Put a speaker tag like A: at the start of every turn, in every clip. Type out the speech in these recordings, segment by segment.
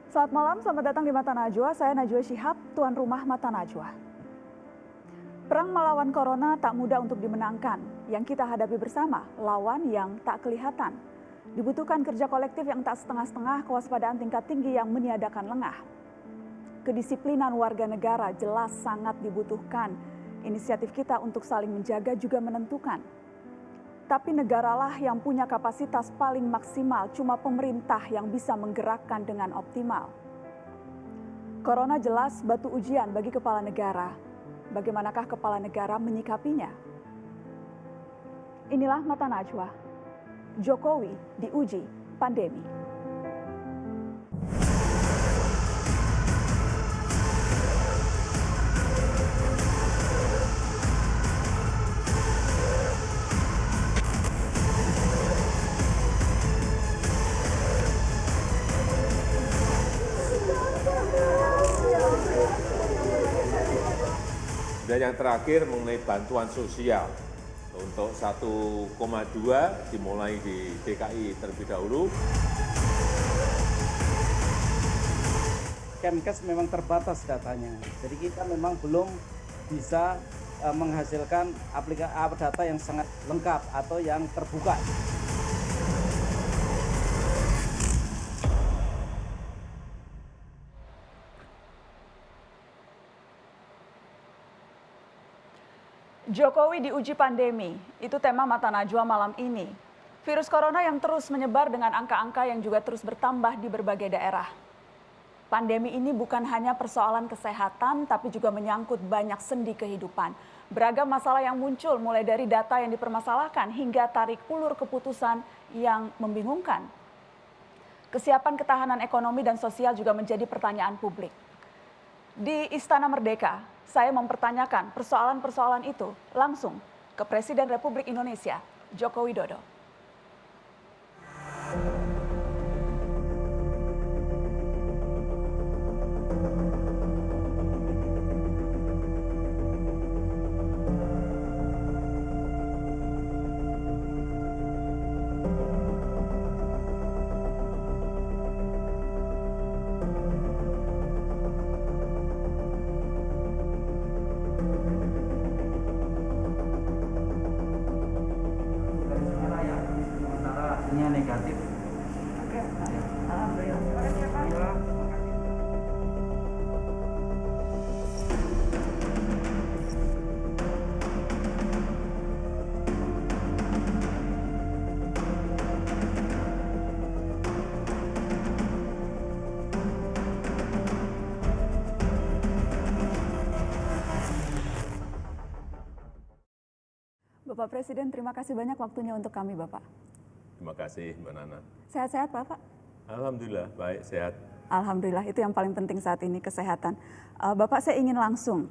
A: Selamat malam, selamat datang di Mata Najwa. Saya Najwa Shihab, tuan rumah Mata Najwa. Perang melawan corona tak mudah untuk dimenangkan. Yang kita hadapi bersama, lawan yang tak kelihatan. Dibutuhkan kerja kolektif yang tak setengah-setengah, kewaspadaan tingkat tinggi yang meniadakan lengah. Kedisiplinan warga negara jelas sangat dibutuhkan. Inisiatif kita untuk saling menjaga juga menentukan. Tapi negaralah yang punya kapasitas paling maksimal, cuma pemerintah yang bisa menggerakkan dengan optimal. Corona jelas batu ujian bagi kepala negara. Bagaimanakah kepala negara menyikapinya? Inilah Mata Najwa. Jokowi diuji pandemi.
B: Dan yang terakhir mengenai bantuan sosial untuk 1,2 dimulai di DKI terlebih dahulu.
C: Kemkes memang terbatas datanya, jadi kita memang belum bisa menghasilkan data yang sangat lengkap atau yang terbuka.
A: Jokowi diuji pandemi, itu tema Mata Najwa malam ini. Virus corona yang terus menyebar dengan angka-angka yang juga terus bertambah di berbagai daerah. Pandemi ini bukan hanya persoalan kesehatan, tapi juga menyangkut banyak sendi kehidupan. Beragam masalah yang muncul mulai dari data yang dipermasalahkan hingga tarik ulur keputusan yang membingungkan. Kesiapan ketahanan ekonomi dan sosial juga menjadi pertanyaan publik. Di Istana Merdeka, saya mempertanyakan persoalan-persoalan itu langsung ke Presiden Republik Indonesia, Joko Widodo.
C: Hasilnya negatif.
A: Oke, alhamdulillah. Bapak Presiden, terima kasih banyak waktunya untuk kami, Bapak.
B: Terima kasih, Mbak Nana.
A: Sehat-sehat, Bapak?
B: Alhamdulillah, baik, sehat.
A: Alhamdulillah, itu yang paling penting saat ini, kesehatan. Bapak, saya ingin langsung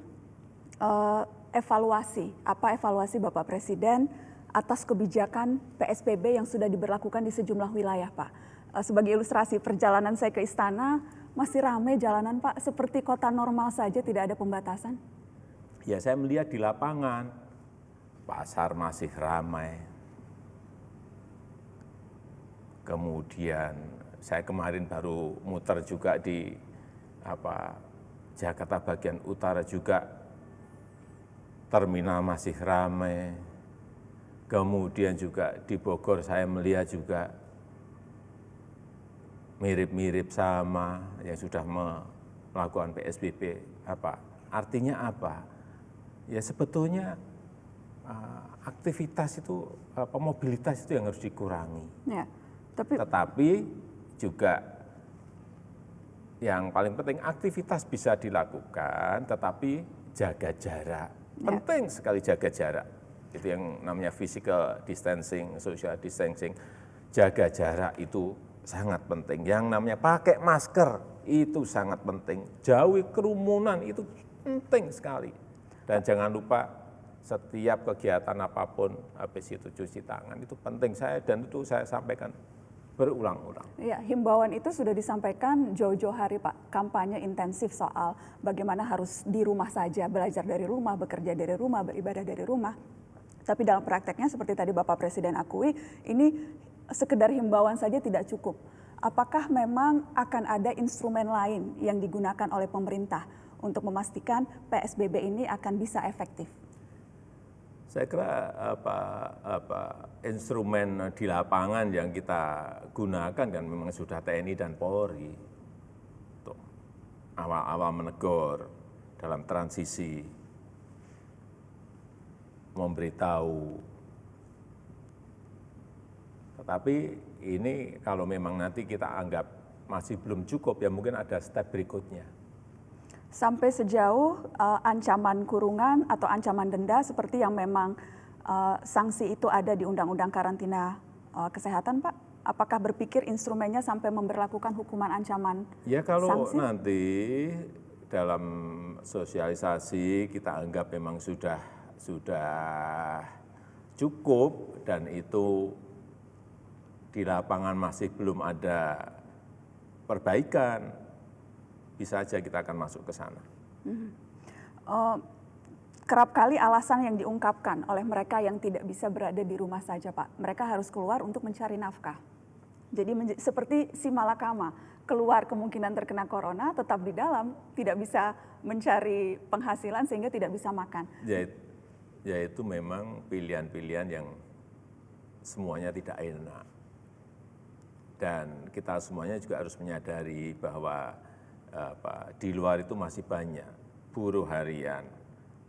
A: evaluasi. Apa evaluasi Bapak Presiden atas kebijakan PSBB yang sudah diberlakukan di sejumlah wilayah, Pak? Sebagai ilustrasi, perjalanan saya ke istana, masih ramai jalanan, Pak. Seperti kota normal saja, tidak ada pembatasan.
B: Ya, saya melihat di lapangan, pasar masih ramai. Kemudian saya kemarin baru muter juga di Jakarta bagian utara juga, terminal masih ramai. Kemudian juga di Bogor saya melihat juga mirip-mirip sama yang sudah melakukan PSBB. Artinya apa? Ya sebetulnya aktivitas itu, mobilitas itu yang harus dikurangi.
A: Ya.
B: Tetapi juga yang paling penting aktivitas bisa dilakukan, tetapi jaga jarak. Penting sekali jaga jarak. Itu yang namanya physical distancing, social distancing. Jaga jarak itu sangat penting. Yang namanya pakai masker itu sangat penting. Jauhi kerumunan itu penting sekali. Dan jangan lupa setiap kegiatan apapun habis itu cuci tangan itu penting dan itu saya sampaikan berulang-ulang.
A: Ya, himbauan itu sudah disampaikan jauh-jauh hari, Pak. Kampanye intensif soal bagaimana harus di rumah saja, belajar dari rumah, bekerja dari rumah, beribadah dari rumah. Tapi dalam prakteknya seperti tadi Bapak Presiden akui, ini sekedar himbauan saja tidak cukup. apakah memang akan ada instrumen lain yang digunakan oleh pemerintah untuk memastikan PSBB ini akan bisa efektif?
B: Saya kira instrumen di lapangan yang kita gunakan kan memang sudah TNI dan Polri untuk awal-awal menegur dalam transisi, memberitahu. Tetapi ini kalau memang nanti kita anggap masih belum cukup, ya mungkin ada step berikutnya.
A: Sampai sejauh ancaman kurungan atau ancaman denda seperti yang memang sanksi itu ada di Undang-Undang Karantina Kesehatan, Pak? Apakah berpikir instrumennya sampai memberlakukan hukuman ancaman
B: ya kalau
A: sanksi?
B: nanti dalam sosialisasi kita anggap memang sudah cukup dan itu di lapangan masih belum ada perbaikan, bisa saja kita akan masuk ke sana.
A: Kerap kali alasan yang diungkapkan oleh mereka yang tidak bisa berada di rumah saja, Pak. Mereka harus keluar untuk mencari nafkah. Jadi seperti si malakama, keluar kemungkinan terkena corona, tetap di dalam, tidak bisa mencari penghasilan sehingga tidak bisa makan.
B: Ya itu memang pilihan-pilihan yang semuanya tidak enak. Dan kita semuanya juga harus menyadari bahwa di luar itu masih banyak buruh harian,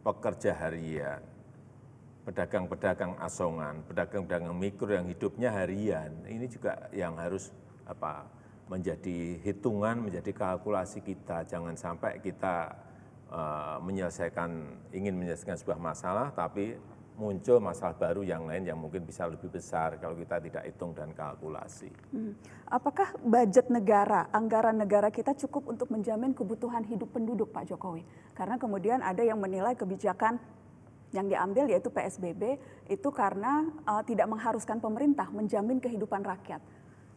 B: pekerja harian, pedagang-pedagang asongan, pedagang-pedagang mikro yang hidupnya harian. Ini juga yang harus menjadi hitungan, menjadi kalkulasi kita. Jangan sampai kita ingin menyelesaikan sebuah masalah, tapi muncul masalah baru yang lain yang mungkin bisa lebih besar kalau kita tidak hitung dan kalkulasi.
A: Apakah budget negara, anggaran negara kita cukup untuk menjamin kebutuhan hidup penduduk, Pak Jokowi? Karena kemudian ada yang menilai kebijakan yang diambil yaitu PSBB itu karena tidak mengharuskan pemerintah menjamin kehidupan rakyat.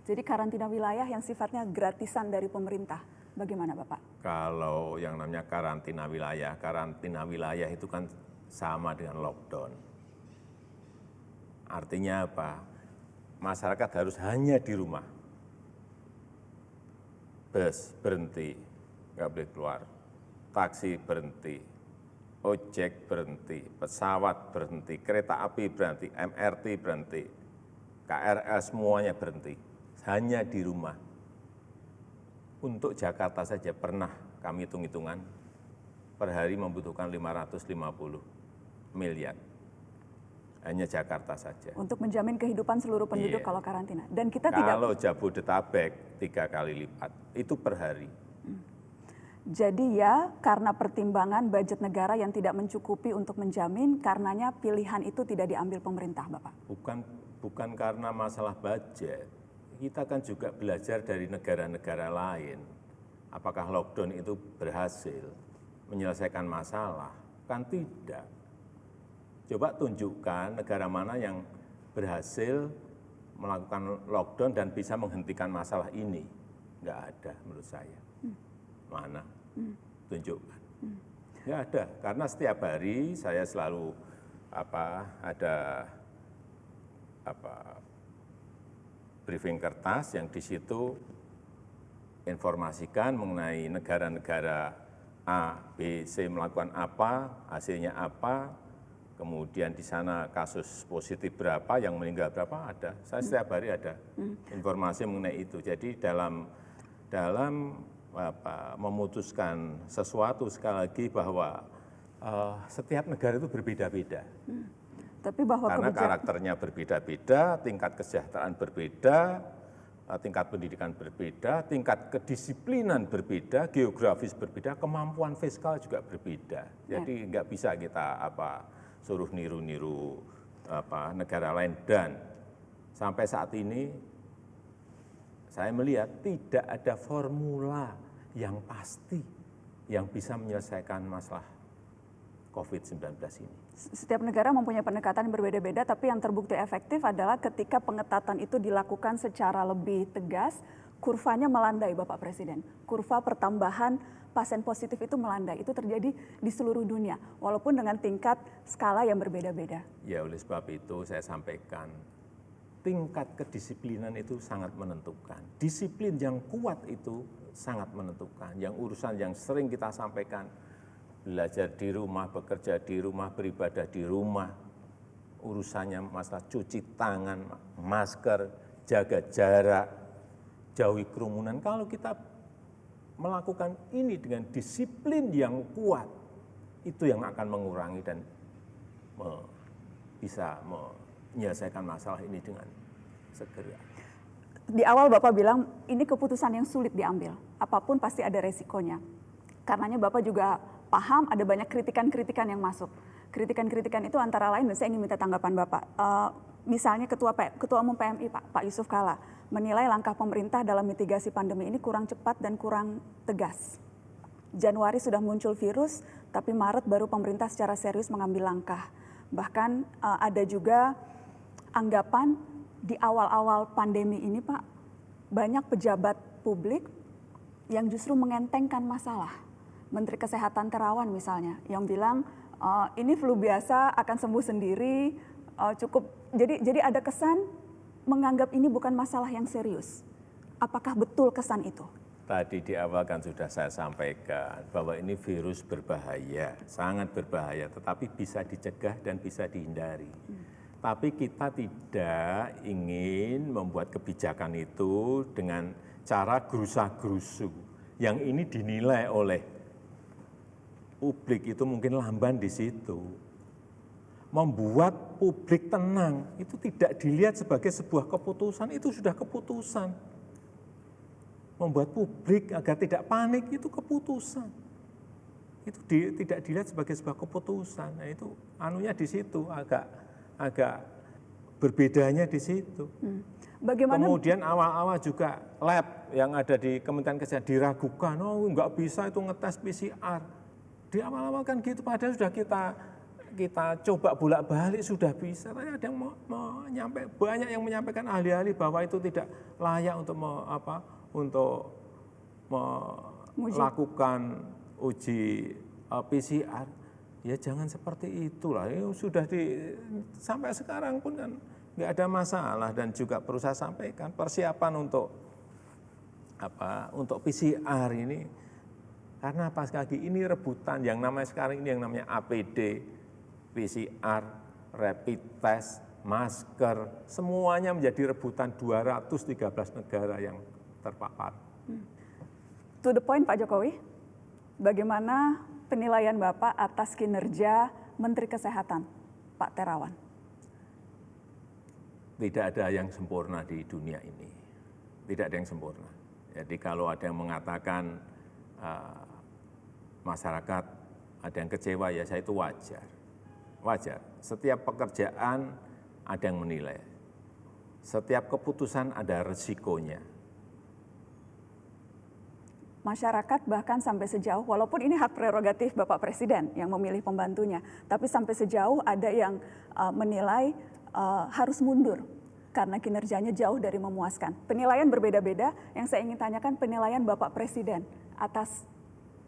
A: Jadi karantina wilayah yang sifatnya gratisan dari pemerintah. Bagaimana Bapak?
B: Kalau yang namanya karantina wilayah itu kan sama dengan lockdown. Artinya apa? Masyarakat harus hanya di rumah. Bus berhenti, nggak boleh keluar. Taksi berhenti, ojek berhenti, pesawat berhenti, kereta api berhenti, MRT berhenti, KRL semuanya berhenti. Hanya di rumah. Untuk Jakarta saja pernah kami hitung-hitungan, per hari membutuhkan 550 miliar. Hanya Jakarta saja.
A: Untuk menjamin kehidupan seluruh penduduk kalau karantina. Dan kita
B: kalau Jabodetabek 3 kali lipat, itu per hari.
A: Jadi ya karena pertimbangan budget negara yang tidak mencukupi untuk menjamin, karenanya pilihan itu tidak diambil pemerintah, Bapak?
B: Bukan karena masalah budget. Kita kan juga belajar dari negara-negara lain. Apakah lockdown itu berhasil menyelesaikan masalah? Kan tidak. Coba tunjukkan negara mana yang berhasil melakukan lockdown dan bisa menghentikan masalah ini. Nggak ada menurut saya. Mana? Tunjukkan. Nggak ada, karena setiap hari saya selalu ada briefing kertas yang di situ informasikan mengenai negara-negara A, B, C melakukan apa, hasilnya apa, kemudian di sana kasus positif berapa, yang meninggal berapa, ada. Saya setiap hari ada informasi mengenai itu. Jadi dalam memutuskan sesuatu, sekali lagi bahwa setiap negara itu berbeda-beda.
A: Tapi bahwa
B: karena karakternya berbeda-beda, tingkat kesejahteraan berbeda, tingkat pendidikan berbeda, tingkat kedisiplinan berbeda, geografis berbeda, kemampuan fiskal juga berbeda. Jadi nggak bisa kita suruh niru-niru negara lain. Dan sampai saat ini saya melihat tidak ada formula yang pasti yang bisa menyelesaikan masalah COVID-19 ini.
A: Setiap negara mempunyai pendekatan yang berbeda-beda, tapi yang terbukti efektif adalah ketika pengetatan itu dilakukan secara lebih tegas, kurvanya melandai, Bapak Presiden. Kurva pertambahan pasien positif itu melandai. Itu terjadi di seluruh dunia, walaupun dengan tingkat skala yang berbeda-beda.
B: Ya, oleh sebab itu saya sampaikan, tingkat kedisiplinan itu sangat menentukan. Disiplin yang kuat itu sangat menentukan. Yang urusan yang sering kita sampaikan, belajar di rumah, bekerja di rumah, beribadah di rumah, urusannya masalah cuci tangan, masker, jaga jarak, jauhi kerumunan. Kalau kita melakukan ini dengan disiplin yang kuat, itu yang akan mengurangi dan bisa menyelesaikan masalah ini dengan segera.
A: Di awal Bapak bilang ini keputusan yang sulit diambil, apapun pasti ada resikonya. Karenanya Bapak juga paham ada banyak kritikan-kritikan yang masuk. Kritikan-kritikan itu antara lain, dan saya ingin minta tanggapan Bapak. Misalnya Ketua Umum PMI Pak Yusuf Kalla menilai langkah pemerintah dalam mitigasi pandemi ini kurang cepat dan kurang tegas. Januari sudah muncul virus, tapi Maret baru pemerintah secara serius mengambil langkah. Bahkan ada juga anggapan di awal-awal pandemi ini Pak, banyak pejabat publik yang justru mengentengkan masalah. Menteri Kesehatan Terawan misalnya, yang bilang ini flu biasa akan sembuh sendiri, cukup. Jadi ada kesan menganggap ini bukan masalah yang serius. Apakah betul kesan itu?
B: Tadi di awal kan sudah saya sampaikan bahwa ini virus berbahaya, sangat berbahaya, tetapi bisa dicegah dan bisa dihindari. Tapi kita tidak ingin membuat kebijakan itu dengan cara gerusa-gerusu. Yang ini dinilai oleh publik itu mungkin lamban di situ. Membuat publik tenang, itu tidak dilihat sebagai sebuah keputusan, itu sudah keputusan. Membuat publik agar tidak panik itu keputusan. Itu tidak dilihat sebagai sebuah keputusan. Nah, itu anunya di situ agak berbedanya di situ.
A: Bagaimana?
B: Kemudian awal-awal juga lab yang ada di Kementerian Kesehatan diragukan, oh nggak bisa itu ngetes PCR. Di awal-awal kan gitu, padahal sudah kita coba bolak-balik sudah bisa. Tapi ada yang banyak yang menyampaikan ahli-ahli bahwa itu tidak layak untuk melakukan uji PCR. Ya jangan seperti itulah. Sudah sampai sekarang pun kan nggak ada masalah, dan juga perlu saya sampaikan persiapan untuk PCR ini, karena pas lagi ini rebutan yang namanya sekarang ini yang namanya APD, PCR, rapid test, masker, semuanya menjadi rebutan 213 negara yang terpapar.
A: To the point Pak Jokowi, bagaimana penilaian Bapak atas kinerja Menteri Kesehatan Pak Terawan?
B: Tidak ada yang sempurna di dunia ini, tidak ada yang sempurna. Jadi kalau ada yang mengatakan masyarakat ada yang kecewa, ya saya itu wajar. Wajar, setiap pekerjaan ada yang menilai, setiap keputusan ada resikonya.
A: Masyarakat bahkan sampai sejauh, walaupun ini hak prerogatif Bapak Presiden yang memilih pembantunya, tapi sampai sejauh ada yang menilai harus mundur karena kinerjanya jauh dari memuaskan. Penilaian berbeda-beda, yang saya ingin tanyakan penilaian Bapak Presiden atas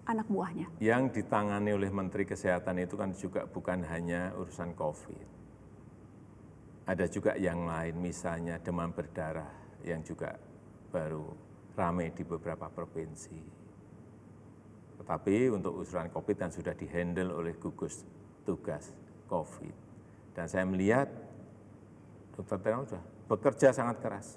A: anak buahnya.
B: Yang ditangani oleh Menteri Kesehatan itu kan juga bukan hanya urusan COVID. Ada juga yang lain, misalnya demam berdarah yang juga baru ramai di beberapa provinsi. Tetapi untuk urusan COVID kan sudah dihandle oleh gugus tugas COVID. Dan saya melihat Dr. Terawan sudah bekerja sangat keras.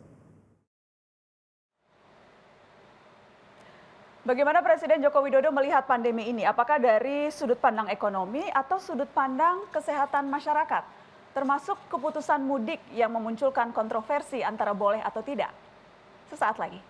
A: Bagaimana Presiden Joko Widodo melihat pandemi ini? Apakah dari sudut pandang ekonomi atau sudut pandang kesehatan masyarakat? Termasuk keputusan mudik yang memunculkan kontroversi antara boleh atau tidak. Sesaat lagi.